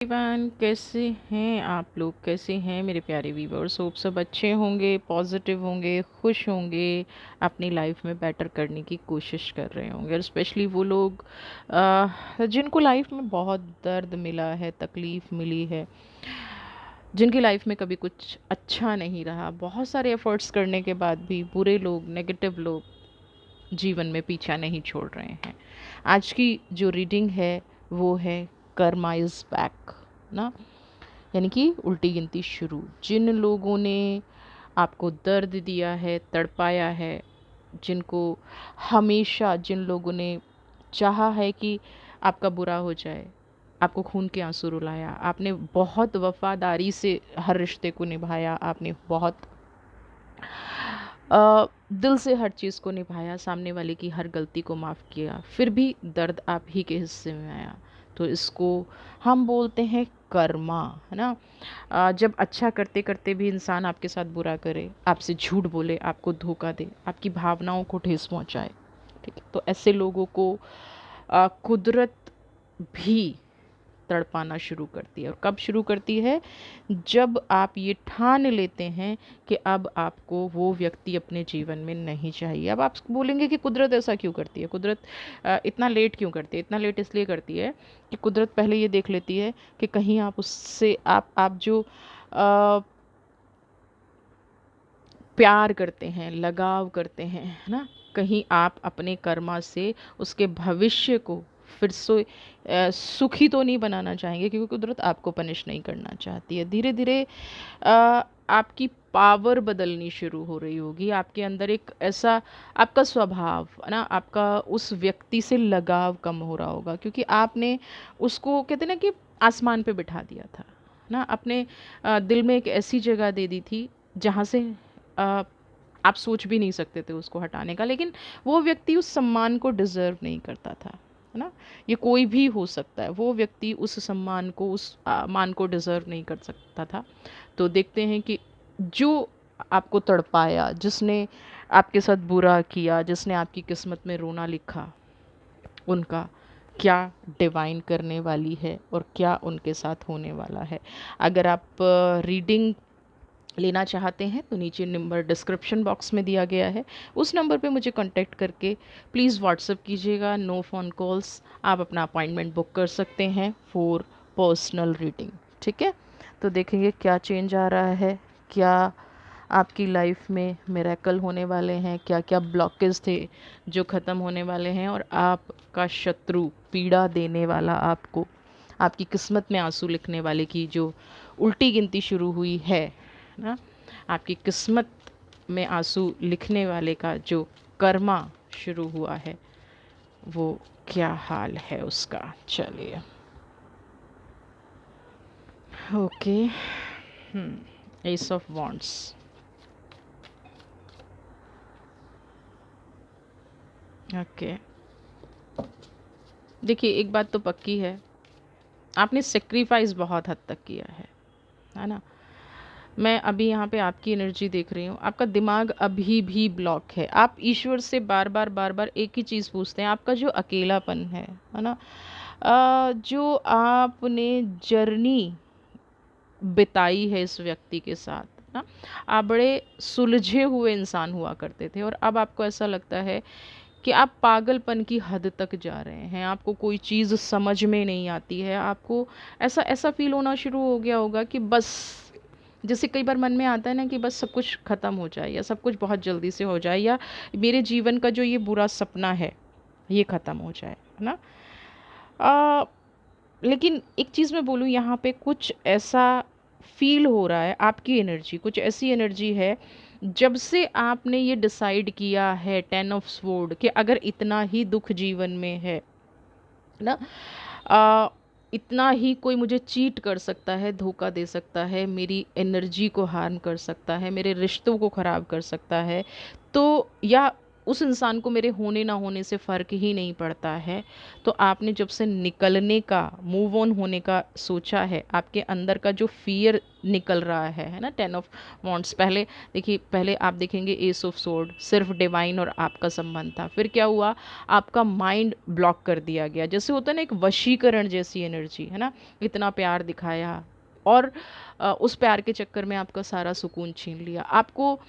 Everyone, कैसे हैं आप लोग? कैसे हैं मेरे प्यारे व्यूवर्स? होप सब अच्छे होंगे, पॉजिटिव होंगे, खुश होंगे, अपनी लाइफ में बेटर करने की कोशिश कर रहे होंगे। और स्पेशली वो लोग जिनको लाइफ में बहुत दर्द मिला है, तकलीफ़ मिली है, जिनकी लाइफ में कभी कुछ अच्छा नहीं रहा, बहुत सारे एफ़र्ट्स करने के बाद भी बुरे लोग, नेगेटिव लोग जीवन में पीछा नहीं छोड़ रहे हैं। आज की जो रीडिंग है वो है कर्मा इज़ बैक ना, यानी कि उल्टी गिनती शुरू। जिन लोगों ने आपको दर्द दिया है, तड़पाया है, जिनको हमेशा जिन लोगों ने चाहा है कि आपका बुरा हो जाए, आपको खून के आंसू रुलाया, आपने बहुत वफादारी से हर रिश्ते को निभाया, आपने बहुत दिल से हर चीज़ को निभाया, सामने वाले की हर गलती को माफ़ किया, फिर भी दर्द आप ही के हिस्से में आया, तो इसको हम बोलते हैं कर्मा, है ना। जब अच्छा करते करते भी इंसान आपके साथ बुरा करे, आपसे झूठ बोले, आपको धोखा दे, आपकी भावनाओं को ठेस पहुंचाए, ठीक है, तो ऐसे लोगों को कुदरत भी तड़पाना शुरू करती है। और कब शुरू करती है? जब आप ये ठान लेते हैं कि अब आपको वो व्यक्ति अपने जीवन में नहीं चाहिए। अब आप बोलेंगे कि कुदरत ऐसा क्यों करती है? कुदरत इतना लेट क्यों करती है? इतना लेट इसलिए करती है कि कुदरत पहले ये देख लेती है कि कहीं आप उससे आप जो प्यार करते हैं, लगाव करते हैं, है ना, कहीं आप अपने कर्मा से उसके भविष्य को फिर से सुखी तो नहीं बनाना चाहेंगे, क्योंकि कुदरत आपको पनिश नहीं करना चाहती है। धीरे धीरे आपकी पावर बदलनी शुरू हो रही होगी, आपके अंदर एक ऐसा आपका स्वभाव, है ना, आपका उस व्यक्ति से लगाव कम हो रहा होगा, क्योंकि आपने उसको, कहते हैं ना, कि आसमान पे बिठा दिया था ना, अपने दिल में एक ऐसी जगह दे दी थी जहाँ से अ, आप सोच भी नहीं सकते थे उसको हटाने का। लेकिन वो व्यक्ति उस सम्मान को डिज़र्व नहीं करता था, है ना। ये कोई भी हो सकता है, वो व्यक्ति उस सम्मान को, उस मान को डिज़र्व नहीं कर सकता था। तो देखते हैं कि जो आपको तड़पाया, जिसने आपके साथ बुरा किया, जिसने आपकी किस्मत में रोना लिखा, उनका क्या डिवाइन करने वाली है और क्या उनके साथ होने वाला है। अगर आप रीडिंग लेना चाहते हैं तो नीचे नंबर डिस्क्रिप्शन बॉक्स में दिया गया है, उस नंबर पे मुझे कांटेक्ट करके प्लीज़ व्हाट्सअप कीजिएगा। नो फ़ोन कॉल्स, आप अपना अपॉइंटमेंट बुक कर सकते हैं फॉर पर्सनल रीडिंग, ठीक है। तो देखेंगे क्या चेंज आ रहा है, क्या आपकी लाइफ में मिरेकल होने वाले हैं, क्या क्या ब्लॉकेज थे जो ख़त्म होने वाले हैं, और आपका शत्रु, पीड़ा देने वाला, आपको आपकी किस्मत में आंसू लिखने वाले की जो उल्टी गिनती शुरू हुई है ना, आपकी किस्मत में आंसू लिखने वाले का जो कर्मा शुरू हुआ है, वो क्या हाल है उसका। चलिए, okay. S of wands, okay. देखिए, एक बात तो पक्की है, आपने सेक्रीफाइस बहुत हद तक किया है ना। मैं अभी यहाँ पे आपकी एनर्जी देख रही हूँ, आपका दिमाग अभी भी ब्लॉक है, आप ईश्वर से बार बार बार बार एक ही चीज़ पूछते हैं, आपका जो अकेलापन है ना, जो आपने जर्नी बिताई है इस व्यक्ति के साथ ना, आप बड़े सुलझे हुए इंसान हुआ करते थे, और अब आपको ऐसा लगता है कि आप पागलपन की हद तक जा रहे हैं, आपको कोई चीज़ समझ में नहीं आती है, आपको ऐसा ऐसा फील होना शुरू हो गया होगा कि बस, जैसे कई बार मन में आता है ना कि बस सब कुछ ख़त्म हो जाए, या सब कुछ बहुत जल्दी से हो जाए, या मेरे जीवन का जो ये बुरा सपना है ये ख़त्म हो जाए, है ना। आ, लेकिन एक चीज़ मैं बोलूँ, यहाँ पे कुछ ऐसा फील हो रहा है, आपकी एनर्जी, कुछ ऐसी एनर्जी है, जब से आपने ये डिसाइड किया है 10 ऑफ स्वॉर्ड कि अगर इतना ही दुख जीवन में है ना, आ, इतना ही कोई मुझे चीट कर सकता है, धोखा दे सकता है, मेरी एनर्जी को हार्म कर सकता है, मेरे रिश्तों को ख़राब कर सकता है, तो या उस इंसान को मेरे होने ना होने से फ़र्क ही नहीं पड़ता है, तो आपने जब से निकलने का, मूव ऑन होने का सोचा है, आपके अंदर का जो फ़ियर निकल रहा है ना। 10 ऑफ वॉन्ड्स, पहले देखिए, पहले आप देखेंगे एस ऑफ सोर्ड, सिर्फ डिवाइन और आपका संबंध था। फिर क्या हुआ, आपका माइंड ब्लॉक कर दिया गया, जैसे होता है ना एक वशीकरण जैसी एनर्जी, है ना। इतना प्यार दिखाया और उस प्यार के चक्कर में आपका सारा सुकून छीन लिया। आपको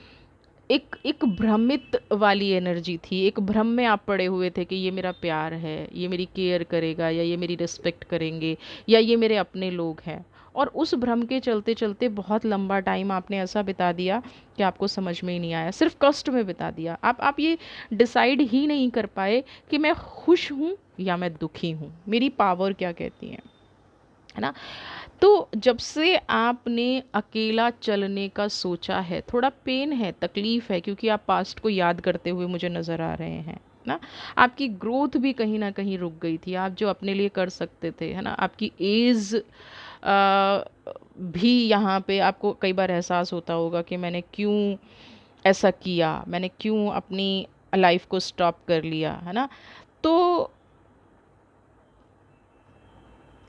एक एक भ्रमित वाली एनर्जी थी, एक भ्रम में आप पड़े हुए थे कि ये मेरा प्यार है, ये मेरी केयर करेगा, या ये मेरी रिस्पेक्ट करेंगे, या ये मेरे अपने लोग हैं। और उस भ्रम के चलते चलते बहुत लंबा टाइम आपने ऐसा बिता दिया कि आपको समझ में ही नहीं आया, सिर्फ कष्ट में बिता दिया। आप ये डिसाइड ही नहीं कर पाए कि मैं खुश हूँ या मैं दुखी हूँ, मेरी पावर क्या कहती है ना। तो जब से आपने अकेला चलने का सोचा है, थोड़ा पेन है, तकलीफ़ है, क्योंकि आप पास्ट को याद करते हुए मुझे नज़र आ रहे हैं ना। आपकी ग्रोथ भी कहीं ना कहीं रुक गई थी, आप जो अपने लिए कर सकते थे, है ना। आपकी एज भी यहाँ पे आपको कई बार एहसास होता होगा कि मैंने क्यों ऐसा किया, मैंने क्यों अपनी लाइफ को स्टॉप कर लिया, है ना। तो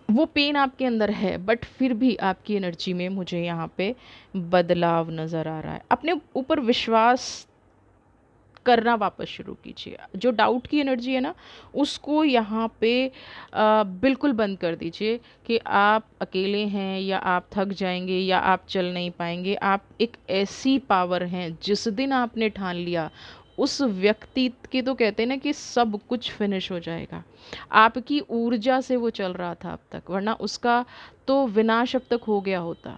वो पेन आपके अंदर है, बट फिर भी आपकी एनर्जी में मुझे यहाँ पे बदलाव नज़र आ रहा है। अपने ऊपर विश्वास करना वापस शुरू कीजिए। जो डाउट की एनर्जी है ना, उसको यहाँ पे बिल्कुल बंद कर दीजिए कि आप अकेले हैं, या आप थक जाएंगे, या आप चल नहीं पाएंगे। आप एक ऐसी पावर हैं, जिस दिन आपने ठान लिया, उस व्यक्ति के, तो कहते हैं ना कि सब कुछ फिनिश हो जाएगा। आपकी ऊर्जा से वो चल रहा था अब तक, वरना उसका तो विनाश अब तक हो गया होता, है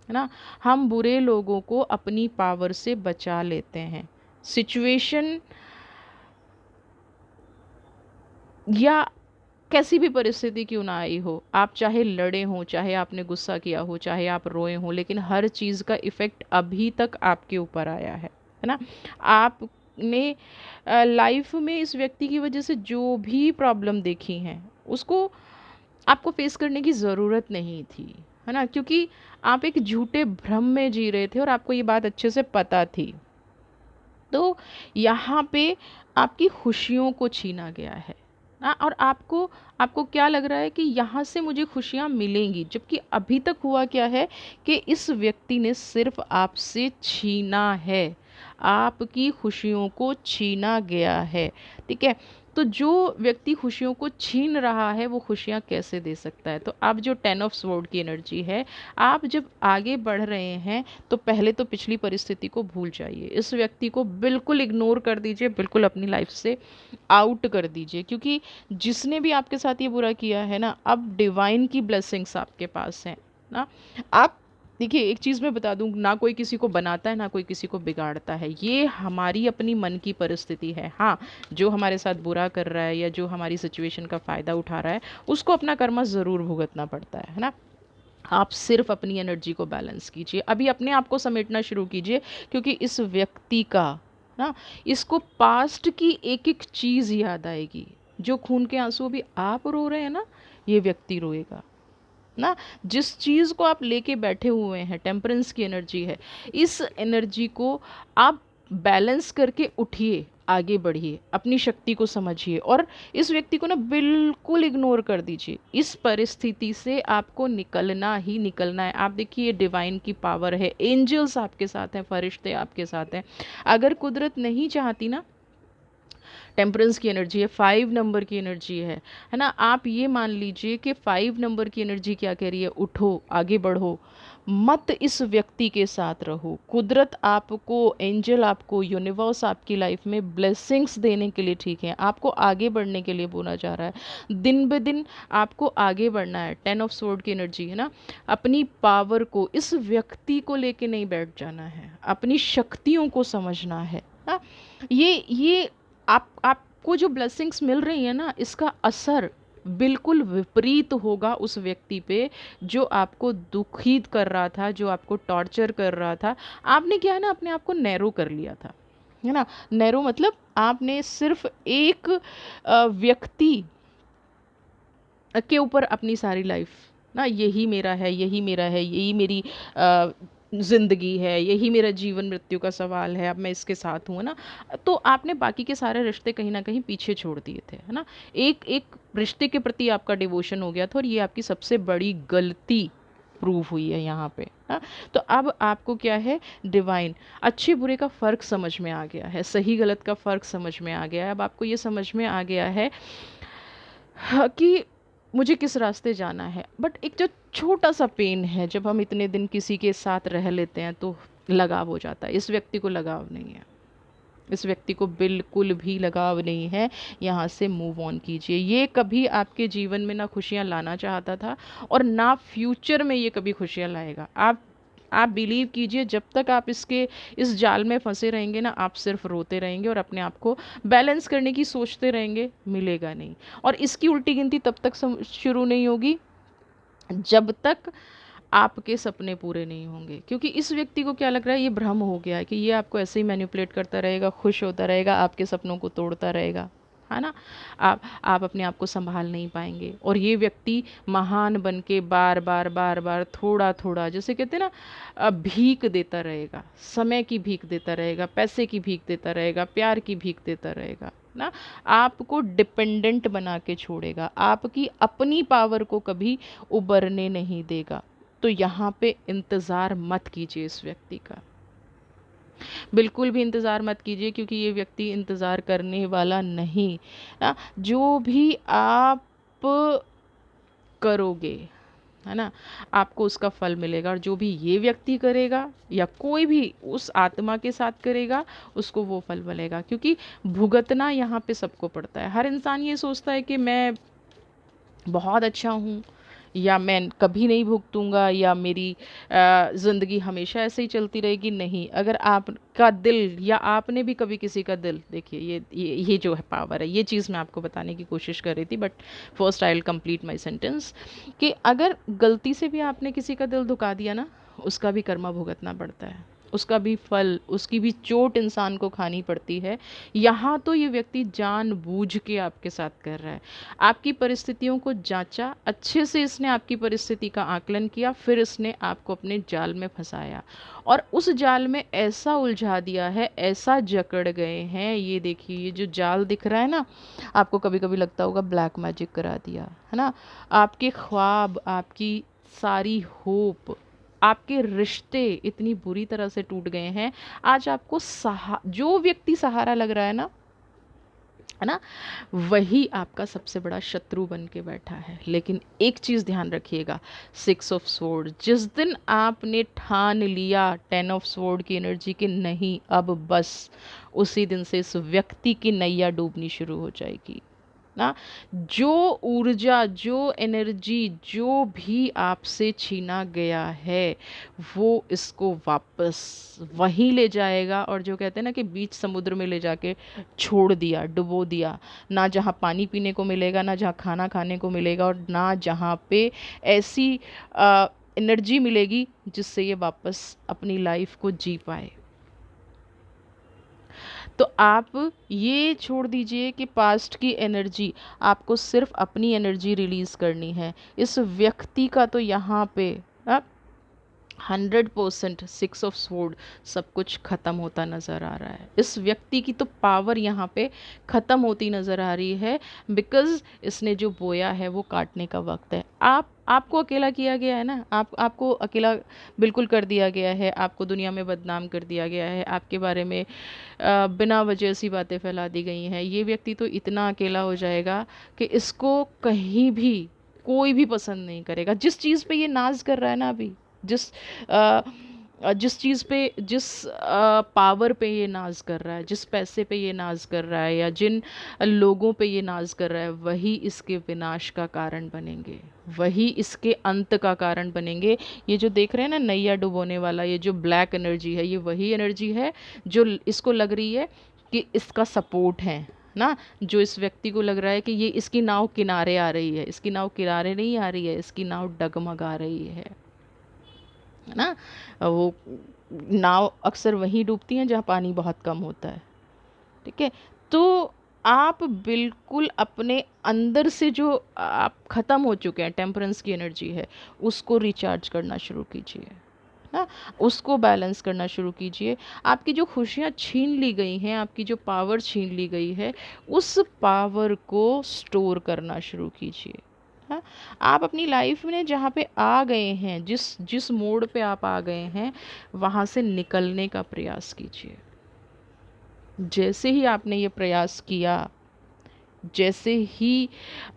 ना। हम बुरे लोगों को अपनी पावर से बचा लेते हैं। सिचुएशन या कैसी भी परिस्थिति क्यों ना आई हो, आप चाहे लड़े हों, चाहे आपने गुस्सा किया हो, चाहे आप रोए हों, लेकिन हर चीज़ का इफ़ेक्ट अभी तक आपके ऊपर आया है ना। आपने लाइफ में इस व्यक्ति की वजह से जो भी प्रॉब्लम देखी हैं, उसको आपको फेस करने की ज़रूरत नहीं थी, है ना, क्योंकि आप एक झूठे भ्रम में जी रहे थे और आपको ये बात अच्छे से पता थी। तो यहाँ पे आपकी खुशियों को छीना गया है ना, और आपको आपको क्या लग रहा है कि यहाँ से मुझे खुशियाँ मिलेंगी, जबकि अभी तक हुआ क्या है कि इस व्यक्ति ने सिर्फ आपसे छीना है, आपकी खुशियों को छीना गया है। ठीक है, तो जो व्यक्ति खुशियों को छीन रहा है, वो खुशियाँ कैसे दे सकता है। तो अब जो 10 ऑफ स्वॉर्ड की एनर्जी है, आप जब आगे बढ़ रहे हैं, तो पहले तो पिछली परिस्थिति को भूल जाइए, इस व्यक्ति को बिल्कुल इग्नोर कर दीजिए, बिल्कुल अपनी लाइफ से आउट कर दीजिए, क्योंकि जिसने भी आपके साथ ये बुरा किया है ना, अब डिवाइन की ब्लेसिंग्स आपके पास हैं ना। आप देखिए, एक चीज़ मैं बता दूं, ना कोई किसी को बनाता है, ना कोई किसी को बिगाड़ता है, ये हमारी अपनी मन की परिस्थिति है। हाँ, जो हमारे साथ बुरा कर रहा है, या जो हमारी सिचुएशन का फ़ायदा उठा रहा है, उसको अपना कर्मा ज़रूर भुगतना पड़ता है ना। आप सिर्फ अपनी एनर्जी को बैलेंस कीजिए, अभी अपने आप को समेटना शुरू कीजिए, क्योंकि इस व्यक्ति का ना, इसको पास्ट की एक एक चीज़ याद आएगी। जो खून के आंसू भी आप रो रहे हैं ना, ये व्यक्ति रोएगा ना। जिस चीज़ को आप लेके बैठे हुए हैं, टेम्परेंस की एनर्जी है, इस एनर्जी को आप बैलेंस करके उठिए, आगे बढ़िए, अपनी शक्ति को समझिए, और इस व्यक्ति को ना बिल्कुल इग्नोर कर दीजिए। इस परिस्थिति से आपको निकलना ही निकलना है। आप देखिए, ये डिवाइन की पावर है, एंजल्स आपके साथ हैं, फरिश्ते आपके साथ हैं। अगर कुदरत नहीं चाहती ना, टेम्परेंस की एनर्जी है, 5 नंबर की एनर्जी है ना। आप ये मान लीजिए कि 5 नंबर की एनर्जी क्या कह रही है, उठो, आगे बढ़ो, मत इस व्यक्ति के साथ रहो। कुदरत आपको, एंजल आपको, यूनिवर्स आपकी लाइफ में ब्लेसिंग्स देने के लिए, ठीक है, आपको आगे बढ़ने के लिए बोला जा रहा है। दिन ब दिन आपको आगे बढ़ना है। 10 ऑफ स्वॉर्ड की एनर्जी है ना। अपनी पावर को, इस व्यक्ति को लेके नहीं बैठ जाना है, अपनी शक्तियों को समझना है ना। ये आपको जो ब्लेसिंग्स मिल रही है ना, इसका असर बिल्कुल विपरीत होगा उस व्यक्ति पे जो आपको दुखित कर रहा था, जो आपको टॉर्चर कर रहा था। आपने क्या है ना, अपने आप को नैरो कर लिया था, है ना। नैरो मतलब आपने सिर्फ एक व्यक्ति के ऊपर अपनी सारी लाइफ ना, यही मेरा है, यही मेरा है, यही मेरी ज़िंदगी है, यही मेरा जीवन मृत्यु का सवाल है, अब मैं इसके साथ हूँ, है ना? तो आपने बाकी के सारे रिश्ते कहीं न कहीं पीछे छोड़ दिए थे, है ना? एक एक रिश्ते के प्रति आपका डिवोशन हो गया था और ये आपकी सबसे बड़ी गलती प्रूव हुई है यहाँ पे, हाँ? तो अब आपको क्या है, डिवाइन अच्छे बुरे का फ़र्क समझ में आ गया है, सही गलत का फ़र्क समझ में आ गया है। अब आपको ये समझ में आ गया है हाँ, कि मुझे किस रास्ते जाना है। बट एक जो छोटा सा पेन है, जब हम इतने दिन किसी के साथ रह लेते हैं तो लगाव हो जाता है। इस व्यक्ति को लगाव नहीं है, इस व्यक्ति को बिल्कुल भी लगाव नहीं है, यहाँ से मूव ऑन कीजिए। ये कभी आपके जीवन में ना खुशियाँ लाना चाहता था और ना फ्यूचर में ये कभी खुशियाँ लाएगा। आप बिलीव कीजिए, जब तक आप इसके इस जाल में फंसे रहेंगे ना, आप सिर्फ रोते रहेंगे और अपने आप को बैलेंस करने की सोचते रहेंगे, मिलेगा नहीं। और इसकी उल्टी गिनती तब तक शुरू नहीं होगी जब तक आपके सपने पूरे नहीं होंगे, क्योंकि इस व्यक्ति को क्या लग रहा है, ये भ्रम हो गया है कि ये आपको ऐसे ही मैनिपुलेट करता रहेगा, खुश होता रहेगा, आपके सपनों को तोड़ता रहेगा, है ना? आप अपने आप को संभाल नहीं पाएंगे और ये व्यक्ति महान बन के बार बार बार बार थोड़ा थोड़ा, जैसे कहते हैं ना, भीख देता रहेगा, समय की भीख देता रहेगा, पैसे की भीख देता रहेगा, प्यार की भीख देता रहेगा ना। आपको डिपेंडेंट बना के छोड़ेगा, आपकी अपनी पावर को कभी उबरने नहीं देगा। तो यहाँ पे इंतज़ार मत कीजिए इस व्यक्ति का, बिल्कुल भी इंतज़ार मत कीजिए, क्योंकि ये व्यक्ति इंतज़ार करने वाला नहीं ना। जो भी आप करोगे, है ना, आपको उसका फल मिलेगा। और जो भी ये व्यक्ति करेगा या कोई भी उस आत्मा के साथ करेगा, उसको वो फल मिलेगा, क्योंकि भुगतना यहाँ पे सबको पड़ता है। हर इंसान ये सोचता है कि मैं बहुत अच्छा हूँ, या मैं कभी नहीं भुगतूंगा, या मेरी ज़िंदगी हमेशा ऐसे ही चलती रहेगी। नहीं, अगर आपका दिल या आपने भी कभी किसी का दिल, देखिए ये जो है पावर है, ये चीज़ मैं आपको बताने की कोशिश कर रही थी, but first I will complete my sentence, कि अगर गलती से भी आपने किसी का दिल दुखा दिया ना, उसका भी कर्मा भुगतना पड़ता है, उसका भी फल, उसकी भी चोट इंसान को खानी पड़ती है। यहाँ तो ये व्यक्ति जानबूझ के आपके साथ कर रहा है। आपकी परिस्थितियों को जांचा, अच्छे से इसने आपकी परिस्थिति का आकलन किया, फिर इसने आपको अपने जाल में फंसाया और उस जाल में ऐसा उलझा दिया है, ऐसा जकड़ गए हैं। ये देखिए, ये जो जाल दिख रहा है ना, आपको कभी कभी लगता होगा ब्लैक मैजिक करा दिया है ना। आपके ख्वाब, आपकी सारी होप, आपके रिश्ते इतनी बुरी तरह से टूट गए हैं। आज आपको जो व्यक्ति सहारा लग रहा है ना, वही आपका सबसे बड़ा शत्रु बन के बैठा है। लेकिन एक चीज़ ध्यान रखिएगा, 6 ऑफ स्वॉर्ड, जिस दिन आपने ठान लिया 10 ऑफ स्वॉर्ड की एनर्जी की नहीं अब बस, उसी दिन से इस व्यक्ति की नैया डूबनी शुरू हो जाएगी ना। जो ऊर्जा, जो एनर्जी, जो भी आपसे छीना गया है, वो इसको वापस वहीं ले जाएगा। और जो कहते हैं ना कि बीच समुद्र में ले जाके छोड़ दिया, डुबो दिया, ना जहाँ पानी पीने को मिलेगा, ना जहाँ खाना खाने को मिलेगा, और ना जहाँ पे ऐसी एनर्जी मिलेगी जिससे ये वापस अपनी लाइफ को जी पाए। तो आप ये छोड़ दीजिए कि पास्ट की एनर्जी, आपको सिर्फ अपनी एनर्जी रिलीज़ करनी है। इस व्यक्ति का तो यहाँ पे 100% 6 ऑफ स्वॉर्ड सब कुछ ख़त्म होता नज़र आ रहा है। इस व्यक्ति की तो पावर यहाँ पे ख़त्म होती नज़र आ रही है, बिकॉज़ इसने जो बोया है वो काटने का वक्त है। आपको अकेला किया गया है ना, आपको अकेला बिल्कुल कर दिया गया है, आपको दुनिया में बदनाम कर दिया गया है, आपके बारे में बिना वजह सी बातें फैला दी गई हैं। ये व्यक्ति तो इतना अकेला हो जाएगा कि इसको कहीं भी कोई भी पसंद नहीं करेगा। जिस चीज़ पे ये नाज कर रहा है ना अभी, जिस जिस चीज़ पे, जिस पावर पे ये नाज कर रहा है, जिस पैसे पे ये नाज कर रहा है, या जिन लोगों पे ये नाज कर रहा है, वही इसके विनाश का कारण बनेंगे, वही इसके अंत का कारण बनेंगे। ये जो देख रहे हैं ना नैया डुबोने वाला, ये जो ब्लैक एनर्जी है, ये वही एनर्जी है जो इसको लग रही है कि इसका सपोर्ट है ना। जो इस व्यक्ति को लग रहा है कि ये इसकी नाव किनारे आ रही है, इसकी नाव किनारे नहीं आ रही है, इसकी नाव डगमगा रही है ना। वो नाव अक्सर वहीं डूबती हैं जहाँ पानी बहुत कम होता है, ठीक है। तो आप बिल्कुल अपने अंदर से जो आप ख़त्म हो चुके हैं, टेम्परेंस की एनर्जी है, उसको रिचार्ज करना शुरू कीजिए। ना, उसको बैलेंस करना शुरू कीजिए। आपकी जो खुशियाँ छीन ली गई हैं, आपकी जो पावर छीन ली गई है, उस पावर को स्टोर करना शुरू कीजिए। हाँ, आप अपनी लाइफ में जहाँ पे आ गए हैं, जिस जिस मोड़ पे आप आ गए हैं, वहाँ से निकलने का प्रयास कीजिए। जैसे ही आपने ये प्रयास किया, जैसे ही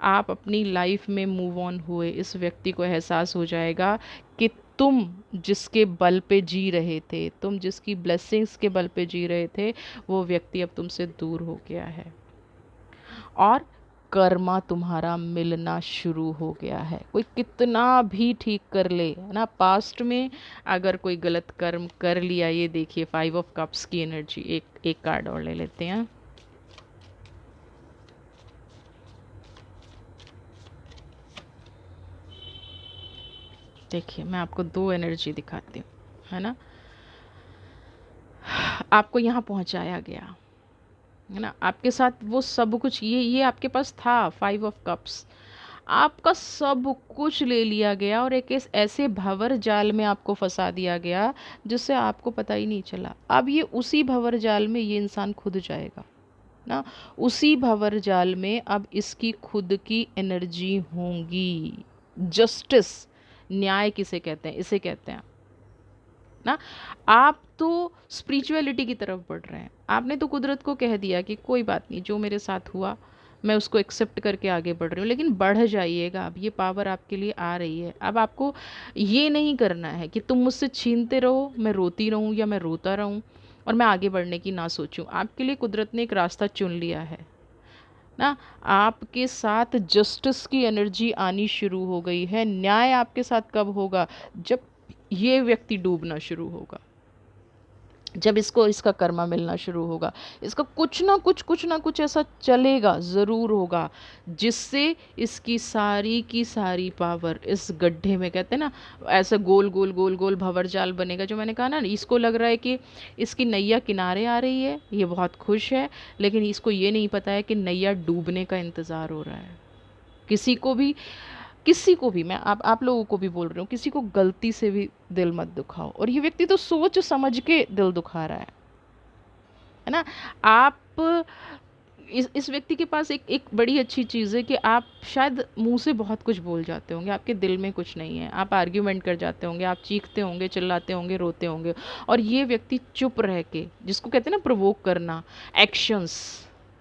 आप अपनी लाइफ में मूव ऑन हुए, इस व्यक्ति को एहसास हो जाएगा कि तुम जिसके बल पे जी रहे थे, तुम जिसकी ब्लेसिंग्स के बल पे जी रहे थे, वो व्यक्ति अब तुमसे दूर हो गया है और कर्मा तुम्हारा मिलना शुरू हो गया है। कोई कितना भी ठीक कर ले, है ना, पास्ट में अगर कोई गलत कर्म कर लिया, ये देखिए 5 ऑफ कप्स की एनर्जी। एक कार्ड और ले लेते हैं। देखिए, मैं आपको 2 एनर्जी दिखाती हूँ, है ना। आपको यहाँ पहुँचाया गया, है ना, आपके साथ वो सब कुछ, ये आपके पास था 5 ऑफ कप्स। आपका सब कुछ ले लिया गया और एक ऐसे भंवर जाल में आपको फंसा दिया गया जिससे आपको पता ही नहीं चला। अब ये उसी भंवर जाल में ये इंसान खुद जाएगा ना, उसी भंवर जाल में अब इसकी खुद की एनर्जी होंगी। जस्टिस, न्याय किसे कहते हैं, इसे कहते हैं ना। आप तो स्पिरिचुअलिटी की तरफ बढ़ रहे हैं। आपने तो कुदरत को कह दिया कि कोई बात नहीं, जो मेरे साथ हुआ मैं उसको एक्सेप्ट करके आगे बढ़ रही हूँ। लेकिन बढ़ जाइएगा, अब ये पावर आपके लिए आ रही है। अब आपको ये नहीं करना है कि तुम मुझसे छीनते रहो, मैं रोती रहूँ या मैं रोता रहूँ और मैं आगे बढ़ने की ना सोचूं। आपके लिए कुदरत ने एक रास्ता चुन लिया है ना। आपके साथ जस्टिस की एनर्जी आनी शुरू हो गई है। न्याय आपके साथ कब होगा? जब ये व्यक्ति डूबना शुरू होगा, जब इसको इसका कर्मा मिलना शुरू होगा। इसका कुछ ना कुछ ऐसा चलेगा, ज़रूर होगा, जिससे इसकी सारी की सारी पावर इस गड्ढे में, कहते हैं ना, ऐसा गोल गोल गोल गोल भंवर जाल बनेगा। जो मैंने कहा ना, इसको लग रहा है कि इसकी नैया किनारे आ रही है, ये बहुत खुश है, लेकिन इसको ये नहीं पता है कि नैया डूबने का इंतज़ार हो रहा है। किसी को भी मैं आप लोगों को भी बोल रही हूँ, किसी को गलती से भी दिल मत दुखाओ। और ये व्यक्ति तो सोच समझ के दिल दुखा रहा है ना। आप इस व्यक्ति के पास एक बड़ी अच्छी चीज़ है कि आप शायद मुंह से बहुत कुछ बोल जाते होंगे, आपके दिल में कुछ नहीं है। आप आर्ग्यूमेंट कर जाते होंगे, आप चीखते होंगे, चिल्लाते होंगे, रोते होंगे, और ये व्यक्ति चुप रह के, जिसको कहते हैं ना प्रोवोक करना, एक्शंस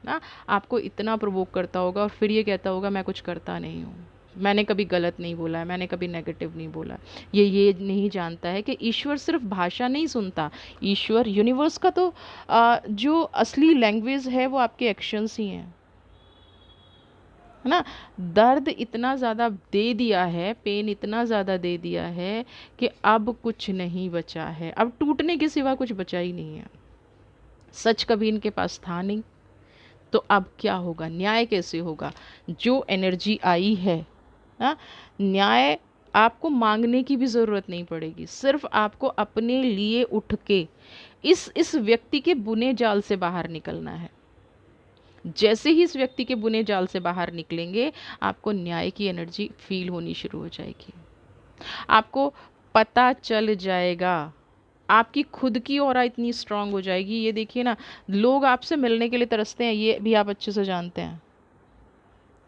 ना, आपको इतना प्रोवोक करता होगा और फिर ये कहता होगा मैं कुछ करता नहीं हूँ, मैंने कभी गलत नहीं बोला है, मैंने कभी नेगेटिव नहीं बोला। ये नहीं जानता है कि ईश्वर सिर्फ भाषा नहीं सुनता। ईश्वर, यूनिवर्स का तो जो असली लैंग्वेज है वो आपके एक्शंस ही हैं, है ना। दर्द इतना ज़्यादा दे दिया है, पेन इतना ज़्यादा दे दिया है कि अब कुछ नहीं बचा है, अब टूटने के सिवा कुछ बचा ही नहीं है। सच कभी इनके पास था नहीं, तो अब क्या होगा? न्याय कैसे होगा? जो एनर्जी आई है ना, न्याय आपको मांगने की भी ज़रूरत नहीं पड़ेगी। सिर्फ आपको अपने लिए उठ के इस व्यक्ति के बुने जाल से बाहर निकलना है। जैसे ही इस व्यक्ति के बुने जाल से बाहर निकलेंगे, आपको न्याय की एनर्जी फील होनी शुरू हो जाएगी। आपको पता चल जाएगा, आपकी खुद की ऑरा इतनी स्ट्रांग हो जाएगी। ये देखिए ना, लोग आपसे मिलने के लिए तरसते हैं, ये भी आप अच्छे से जानते हैं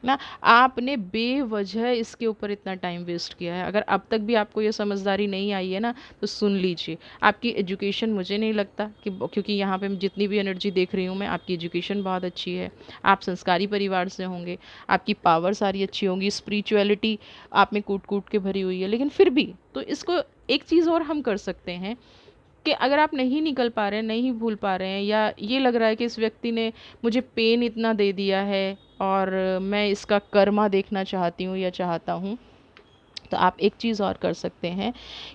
ना। आपने बेवजह इसके ऊपर इतना टाइम वेस्ट किया है। अगर अब तक भी आपको ये समझदारी नहीं आई है ना, तो सुन लीजिए। आपकी एजुकेशन, मुझे नहीं लगता कि, क्योंकि यहाँ पे मैं जितनी भी एनर्जी देख रही हूँ मैं, आपकी एजुकेशन बहुत अच्छी है, आप संस्कारी परिवार से होंगे, आपकी पावर सारी अच्छी होंगी, स्पिरिचुअलिटी आप में कूट कूट के भरी हुई है। लेकिन फिर भी तो इसको एक चीज़ और हम कर सकते हैं कि अगर आप नहीं निकल पा रहे हैं, नहीं भूल पा रहे हैं, या ये लग रहा है कि इस व्यक्ति ने मुझे पेन इतना दे दिया है और मैं इसका कर्मा देखना चाहती हूँ या चाहता हूँ, तो आप एक चीज़ और कर सकते हैं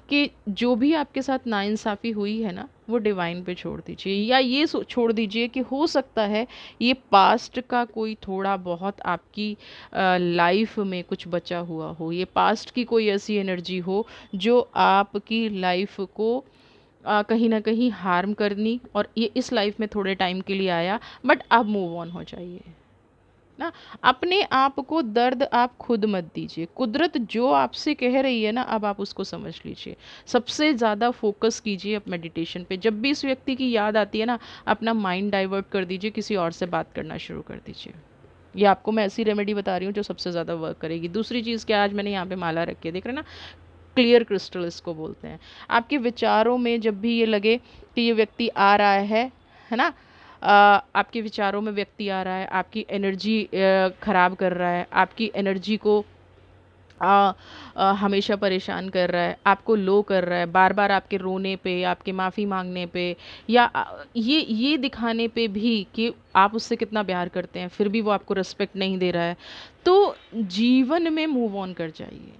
कि जो भी आपके साथ नाइंसाफ़ी हुई है ना, वो डिवाइन पे छोड़ दीजिए, या ये छोड़ दीजिए कि हो सकता है ये पास्ट का कोई थोड़ा बहुत आपकी लाइफ में कुछ बचा हुआ हो, ये पास्ट की कोई ऐसी एनर्जी हो जो आपकी लाइफ को कहीं ना कहीं हार्म करनी, और ये इस लाइफ में थोड़े टाइम के लिए आया, बट अब मूव ऑन हो जाइए ना। अपने आप को दर्द आप खुद मत दीजिए, कुदरत जो आपसे कह रही है ना अब आप उसको समझ लीजिए। सबसे ज़्यादा फोकस कीजिए अब मेडिटेशन पे। जब भी इस व्यक्ति की याद आती है ना, अपना माइंड डाइवर्ट कर दीजिए, किसी और से बात करना शुरू कर दीजिए। ये आपको मैं ऐसी रेमेडी बता रही हूँ जो सबसे ज़्यादा वर्क करेगी। दूसरी चीज़ क्या, आज मैंने यहाँ पे माला रखी है, देख रहे हैं ना, क्लियर क्रिस्टल इसको बोलते हैं। आपके विचारों में जब भी ये लगे कि ये व्यक्ति आ रहा है ना, आपके विचारों में व्यक्ति आ रहा है, आपकी एनर्जी खराब कर रहा है, आपकी एनर्जी को हमेशा परेशान कर रहा है, आपको लो कर रहा है, बार बार आपके रोने पे, आपके माफ़ी मांगने पे, या ये दिखाने पे भी कि आप उससे कितना प्यार करते हैं, फिर भी वो आपको रिस्पेक्ट नहीं दे रहा है, तो जीवन में मूव ऑन कर जाइए।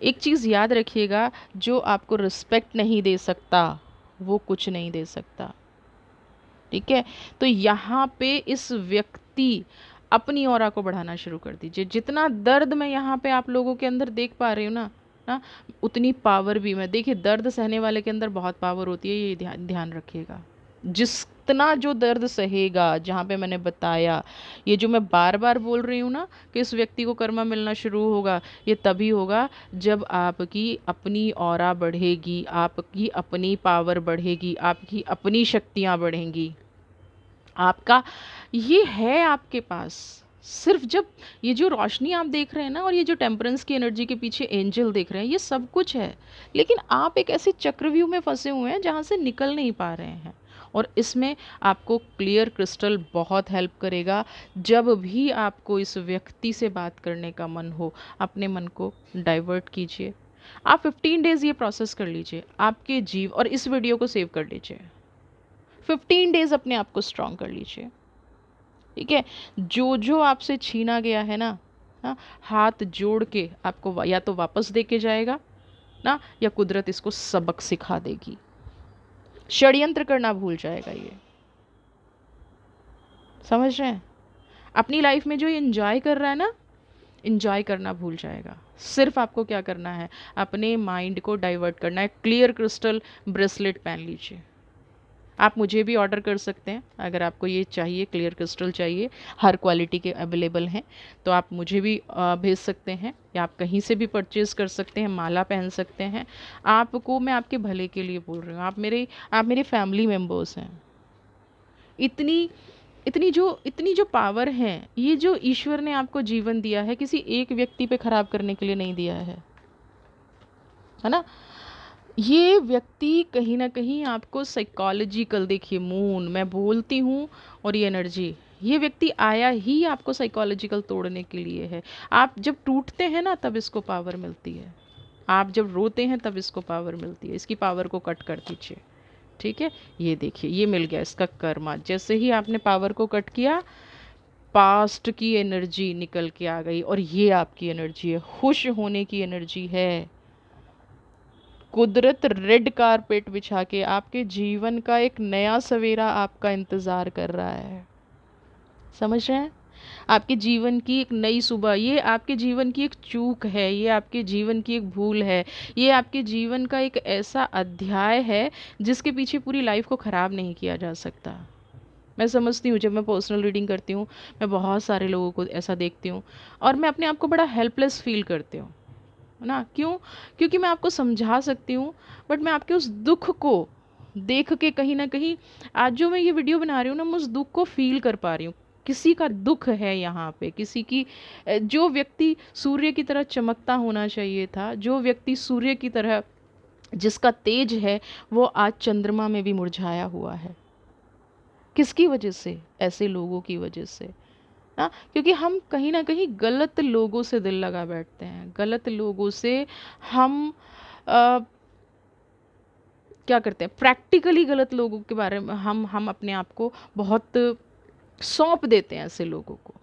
एक चीज़ याद रखिएगा, जो आपको रिस्पेक्ट नहीं दे सकता वो कुछ नहीं दे सकता, ठीक है। तो यहाँ पे इस व्यक्ति अपनी ऑरा को बढ़ाना शुरू कर दीजिए। जितना दर्द मैं यहाँ पे आप लोगों के अंदर देख पा रही हूँ ना, उतनी पावर भी मैं, देखिए दर्द सहने वाले के अंदर बहुत पावर होती है, ये ध्यान ध्यान रखिएगा। जितना जो दर्द सहेगा, जहाँ पे मैंने बताया, ये जो मैं बार बार बोल रही हूँ ना कि इस व्यक्ति को कर्मा मिलना शुरू होगा, ये तभी होगा जब आपकी अपनी ऑरा बढ़ेगी, आपकी अपनी पावर बढ़ेगी, आपकी अपनी शक्तियाँ बढ़ेंगी। आपका ये है आपके पास, सिर्फ जब ये जो रोशनी आप देख रहे हैं ना, और ये जो टेम्परेंस की एनर्जी के पीछे एंजल देख रहे हैं, ये सब कुछ है, लेकिन आप एक ऐसे चक्रव्यूह में फंसे हुए हैं जहाँ से निकल नहीं पा रहे हैं। और इसमें आपको क्लियर क्रिस्टल बहुत हेल्प करेगा। जब भी आपको इस व्यक्ति से बात करने का मन हो, अपने मन को डाइवर्ट कीजिए। आप 15 डेज़ ये प्रोसेस कर लीजिए, आपके जीव, और इस वीडियो को सेव कर लीजिए। 15 डेज़ अपने आप को स्ट्रॉन्ग कर लीजिए, ठीक है। जो जो आपसे छीना गया है ना, हाथ जोड़ के आपको या तो वापस दे के जाएगा ना, या कुदरत इसको सबक सिखा देगी। षड्यंत्र करना भूल जाएगा ये, समझ रहे हैं। अपनी लाइफ में जो एंजॉय कर रहा है ना, एंजॉय करना भूल जाएगा। सिर्फ आपको क्या करना है, अपने माइंड को डाइवर्ट करना है। क्लियर क्रिस्टल ब्रेसलेट पहन लीजिए। आप मुझे भी ऑर्डर कर सकते हैं, अगर आपको ये चाहिए, क्लियर क्रिस्टल चाहिए, हर क्वालिटी के अवेलेबल हैं, तो आप मुझे भी भेज सकते हैं, या आप कहीं से भी परचेज़ कर सकते हैं, माला पहन सकते हैं। आपको मैं आपके भले के लिए बोल रही हूँ, आप मेरे फैमिली मेम्बर्स हैं। इतनी इतनी जो पावर है, ये जो ईश्वर ने आपको जीवन दिया है, किसी एक व्यक्ति पे खराब करने के लिए नहीं दिया है ना। ये व्यक्ति कहीं ना कहीं आपको साइकोलॉजिकल, देखिए मून मैं बोलती हूँ, और ये एनर्जी, ये व्यक्ति आया ही आपको साइकोलॉजिकल तोड़ने के लिए है। आप जब टूटते हैं ना, तब इसको पावर मिलती है। आप जब रोते हैं तब इसको पावर मिलती है। इसकी पावर को कट कर दीजिए, ठीक है। ये देखिए, ये मिल गया इसका कर्मा। जैसे ही आपने पावर को कट किया, पास्ट की एनर्जी निकल के आ गई, और ये आपकी एनर्जी है, खुश होने की एनर्जी है। कुदरत रेड कारपेट बिछा के आपके जीवन का एक नया सवेरा आपका इंतज़ार कर रहा है, समझ रहे हैं। आपके जीवन की एक नई सुबह, ये आपके जीवन की एक चूक है, ये आपके जीवन की एक भूल है, ये आपके जीवन का एक ऐसा अध्याय है जिसके पीछे पूरी लाइफ को ख़राब नहीं किया जा सकता। मैं समझती हूँ, जब मैं पर्सनल रीडिंग करती हूँ, मैं बहुत सारे लोगों को ऐसा देखती हूँ, और मैं अपने आप को बड़ा हेल्पलेस फील करती हूँ ना। क्यों? क्योंकि मैं आपको समझा सकती हूँ, बट मैं आपके उस दुख को देख के कहीं ना कहीं, आज जो मैं ये वीडियो बना रही हूँ ना, मैं उस दुख को फील कर पा रही हूँ। किसी का दुख है यहाँ पे, किसी की, जो व्यक्ति सूर्य की तरह चमकता होना चाहिए था, जो व्यक्ति सूर्य की तरह, जिसका तेज है, वो आज चंद्रमा में भी मुरझाया हुआ है। किसकी वजह से? ऐसे लोगों की वजह से ना। क्योंकि हम कहीं ना कहीं गलत लोगों से दिल लगा बैठते हैं, गलत लोगों से हम क्या करते हैं, प्रैक्टिकली गलत लोगों के बारे में हम अपने आप को बहुत सौंप देते हैं, ऐसे लोगों को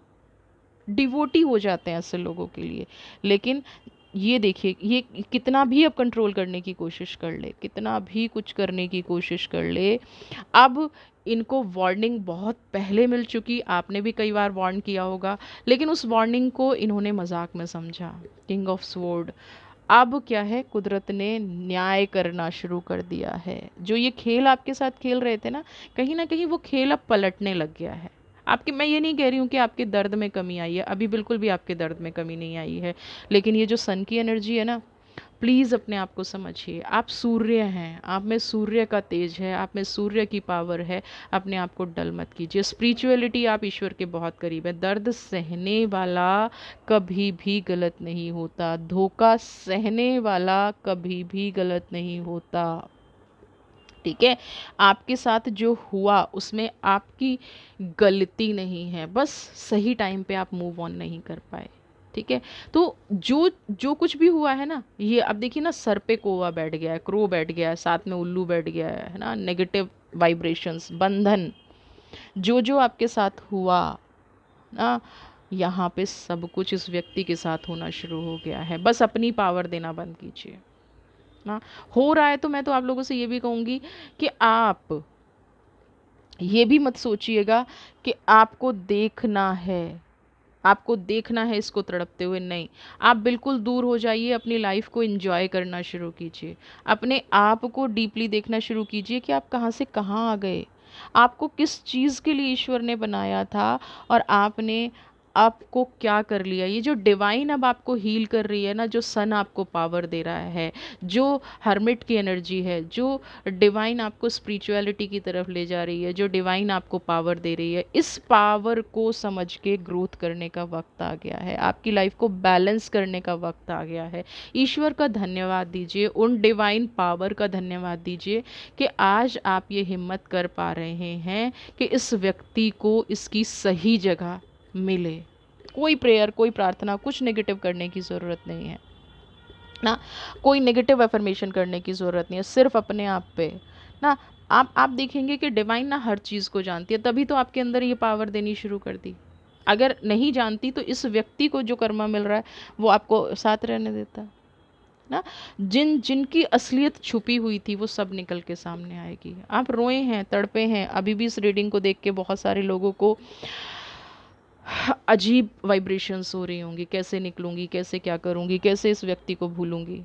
डिवोटी हो जाते हैं ऐसे लोगों के लिए। लेकिन ये देखिए, ये कितना भी अब कंट्रोल करने की कोशिश कर ले, कितना भी कुछ करने की कोशिश कर ले, अब इनको वार्निंग बहुत पहले मिल चुकी। आपने भी कई बार वार्न किया होगा, लेकिन उस वार्निंग को इन्होंने मजाक में समझा। किंग ऑफ स्वॉर्ड, अब क्या है, कुदरत ने न्याय करना शुरू कर दिया है। जो ये खेल आपके साथ खेल रहे थे ना कहीं वो खेल अब पलटने लग गया है। आपके, मैं ये नहीं कह रही हूँ कि आपके दर्द में कमी आई है, अभी बिल्कुल भी आपके दर्द में कमी नहीं आई है, लेकिन ये जो सन की एनर्जी है ना, प्लीज़ अपने आप को समझिए। आप सूर्य हैं, आप में सूर्य का तेज है, आप में सूर्य की पावर है। अपने आप को डल मत कीजिए। स्पिरिचुअलिटी, आप ईश्वर के बहुत करीब है। दर्द सहने वाला कभी भी गलत नहीं होता, धोखा सहने वाला कभी भी गलत नहीं होता। ठीक है, आपके साथ जो हुआ उसमें आपकी गलती नहीं है, बस सही टाइम पे आप मूव ऑन नहीं कर पाए। ठीक है, तो जो जो कुछ भी हुआ है ना, ये अब देखिए ना, सर पे कोवा बैठ गया है, क्रो बैठ गया है, साथ में उल्लू बैठ गया है ना, नेगेटिव वाइब्रेशंस, बंधन, जो जो आपके साथ हुआ ना, यहाँ पे सब कुछ इस व्यक्ति के साथ होना शुरू हो गया है। बस अपनी पावर देना बंद कीजिए ना। हो रहा है तो मैं तो आप लोगों से ये भी कहूँगी कि आप ये भी मत सोचिएगा कि आपको देखना है, आपको देखना है इसको तड़पते हुए, नहीं। आप बिल्कुल दूर हो जाइए, अपनी लाइफ को एंजॉय करना शुरू कीजिए, अपने आप को डीपली देखना शुरू कीजिए कि आप कहाँ से कहाँ आ गए, आपको किस चीज़ के लिए ईश्वर ने बनाया था, और आपने आपको क्या कर लिया। ये जो डिवाइन अब आपको हील कर रही है ना, जो सन आपको पावर दे रहा है, जो हर्मिट की एनर्जी है, जो डिवाइन आपको स्पिरिचुअलिटी की तरफ ले जा रही है, जो डिवाइन आपको पावर दे रही है, इस पावर को समझ के ग्रोथ करने का वक्त आ गया है, आपकी लाइफ को बैलेंस करने का वक्त आ गया है। ईश्वर का धन्यवाद दीजिए, उन डिवाइन पावर का धन्यवाद दीजिए कि आज आप ये हिम्मत कर पा रहे हैं कि इस व्यक्ति को इसकी सही जगह मिले। कोई प्रेयर, कोई प्रार्थना, कुछ नेगेटिव करने की ज़रूरत नहीं है ना, कोई नेगेटिव एफर्मेशन करने की ज़रूरत नहीं है, सिर्फ अपने आप पे ना। आप देखेंगे कि डिवाइन ना हर चीज़ को जानती है, तभी तो आपके अंदर ये पावर देनी शुरू कर दी। अगर नहीं जानती तो इस व्यक्ति को जो कर्मा मिल रहा है वो आपको साथ रहने देता ना। जिनकी असलियत छुपी हुई थी वो सब निकल के सामने आएगी। आप रोए हैं, तड़पे हैं, अभी भी इस रीडिंग को देख के बहुत सारे लोगों को अजीब वाइब्रेशंस हो रही होंगी, कैसे निकलूंगी, कैसे क्या करूंगी, कैसे इस व्यक्ति को भूलूंगी।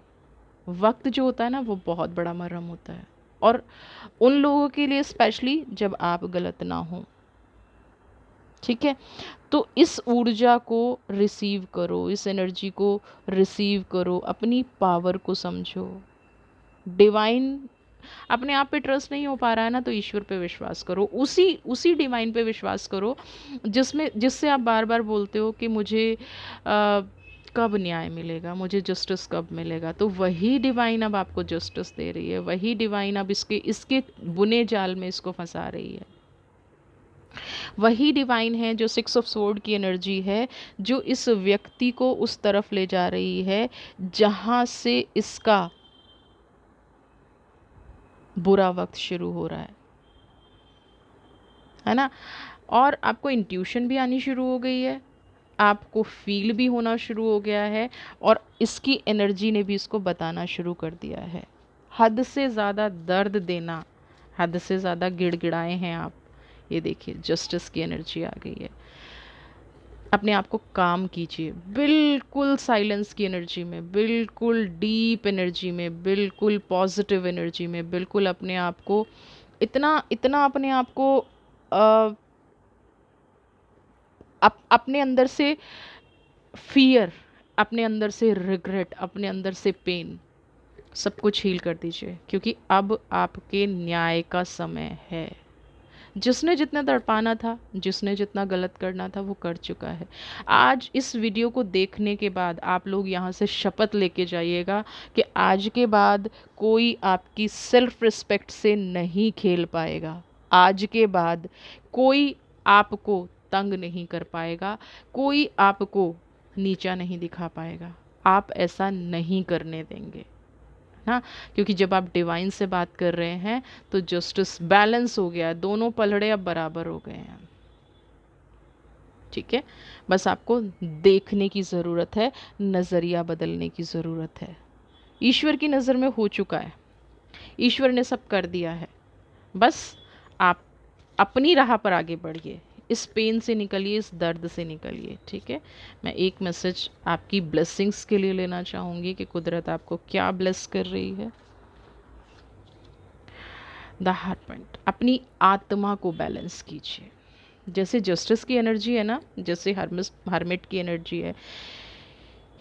वक्त जो होता है ना, वो बहुत बड़ा मरहम होता है, और उन लोगों के लिए स्पेशली जब आप गलत ना हो। ठीक है, तो इस ऊर्जा को रिसीव करो, इस एनर्जी को रिसीव करो, अपनी पावर को समझो। डिवाइन, अपने आप पे ट्रस्ट नहीं हो पा रहा है ना, तो ईश्वर पे विश्वास करो, उसी उसी डिवाइन पे विश्वास करो जिससे आप बार बार बोलते हो कि मुझे कब न्याय मिलेगा, मुझे जस्टिस कब मिलेगा। तो वही डिवाइन अब आपको जस्टिस दे रही है, वही डिवाइन अब इसके इसके बुने जाल में इसको फंसा रही है। वही डिवाइन है जो 6 ऑफ स्वॉर्ड की एनर्जी है, जो इस व्यक्ति को उस तरफ ले जा रही है जहाँ से इसका बुरा वक्त शुरू हो रहा है ना। और आपको इंट्यूशन भी आनी शुरू हो गई है, आपको फील भी होना शुरू हो गया है, और इसकी एनर्जी ने भी इसको बताना शुरू कर दिया है। हद से ज़्यादा दर्द देना, हद से ज़्यादा गिड़गिड़ाए हैं आप। ये देखिए, जस्टिस की एनर्जी आ गई है। अपने आप को काम कीजिए, बिल्कुल साइलेंस की एनर्जी में, बिल्कुल डीप एनर्जी में, बिल्कुल पॉजिटिव एनर्जी में, बिल्कुल अपने आप को इतना इतना अपने आप को अपने अंदर से फियर, अपने अंदर से रिग्रेट, अपने अंदर से पेन, सब कुछ हील कर दीजिए, क्योंकि अब आपके न्याय का समय है। जिसने जितना तड़पाना था, जिसने जितना गलत करना था, वो कर चुका है। आज इस वीडियो को देखने के बाद आप लोग यहाँ से शपथ लेके जाइएगा कि आज के बाद कोई आपकी सेल्फ रिस्पेक्ट से नहीं खेल पाएगा। आज के बाद कोई आपको तंग नहीं कर पाएगा, कोई आपको नीचा नहीं दिखा पाएगा। आप ऐसा नहीं करने देंगे ना, क्योंकि जब आप डिवाइन से बात कर रहे हैं तो जस्टिस बैलेंस हो गया है, दोनों पलड़े अब बराबर हो गए हैं। ठीक है, बस आपको देखने की ज़रूरत है, नज़रिया बदलने की ज़रूरत है। ईश्वर की नज़र में हो चुका है, ईश्वर ने सब कर दिया है, बस आप अपनी राह पर आगे बढ़िए, इस पेन से निकलिए, इस दर्द से निकलिए। ठीक है, मैं एक मैसेज आपकी ब्लेसिंग्स के लिए लेना चाहूँगी कि कुदरत आपको क्या ब्लेस कर रही है। द हार्ट पॉइंट, अपनी आत्मा को बैलेंस कीजिए, जैसे जस्टिस की एनर्जी है ना, जैसे हर्मिट की एनर्जी है,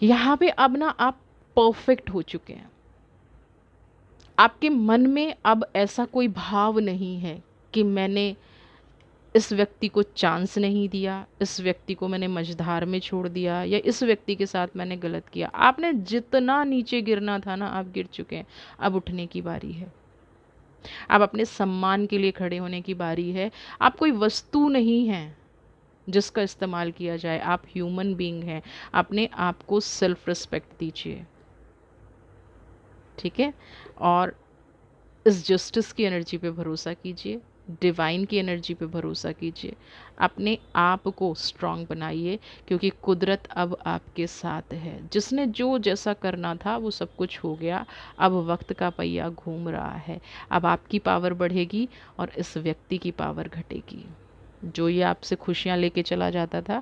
यहाँ पे अब ना आप परफेक्ट हो चुके हैं। आपके मन में अब ऐसा कोई भाव नहीं है कि मैंने इस व्यक्ति को चांस नहीं दिया, इस व्यक्ति को मैंने मझधार में छोड़ दिया, या इस व्यक्ति के साथ मैंने गलत किया। आपने जितना नीचे गिरना था ना, आप गिर चुके हैं। अब उठने की बारी है। अब अपने सम्मान के लिए खड़े होने की बारी है। आप कोई वस्तु नहीं हैं जिसका इस्तेमाल किया जाए, आप ह्यूमन बीइंग हैं। अपने आप को सेल्फ रिस्पेक्ट दीजिए, ठीक है। और इस जस्टिस की एनर्जी पे भरोसा कीजिए, डिवाइन की एनर्जी पे भरोसा कीजिए, अपने आप को स्ट्रांग बनाइए, क्योंकि कुदरत अब आपके साथ है। जिसने जो जैसा करना था वो सब कुछ हो गया। अब वक्त का पहिया घूम रहा है। अब आपकी पावर बढ़ेगी और इस व्यक्ति की पावर घटेगी। जो ये आपसे खुशियाँ लेके चला जाता था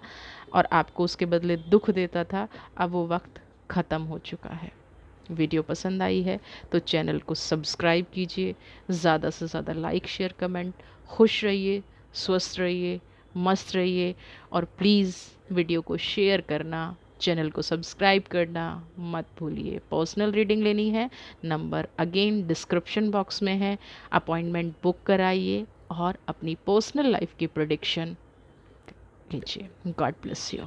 और आपको उसके बदले दुख देता था, अब वो वक्त ख़त्म हो चुका है। वीडियो पसंद आई है तो चैनल को सब्सक्राइब कीजिए, ज़्यादा से ज़्यादा लाइक शेयर कमेंट। खुश रहिए, स्वस्थ रहिए, मस्त रहिए, और प्लीज़ वीडियो को शेयर करना, चैनल को सब्सक्राइब करना मत भूलिए। पर्सनल रीडिंग लेनी है, नंबर अगेन डिस्क्रिप्शन बॉक्स में है। अपॉइंटमेंट बुक कराइए और अपनी पर्सनल लाइफ की प्रेडिक्शन लीजिए। God bless you.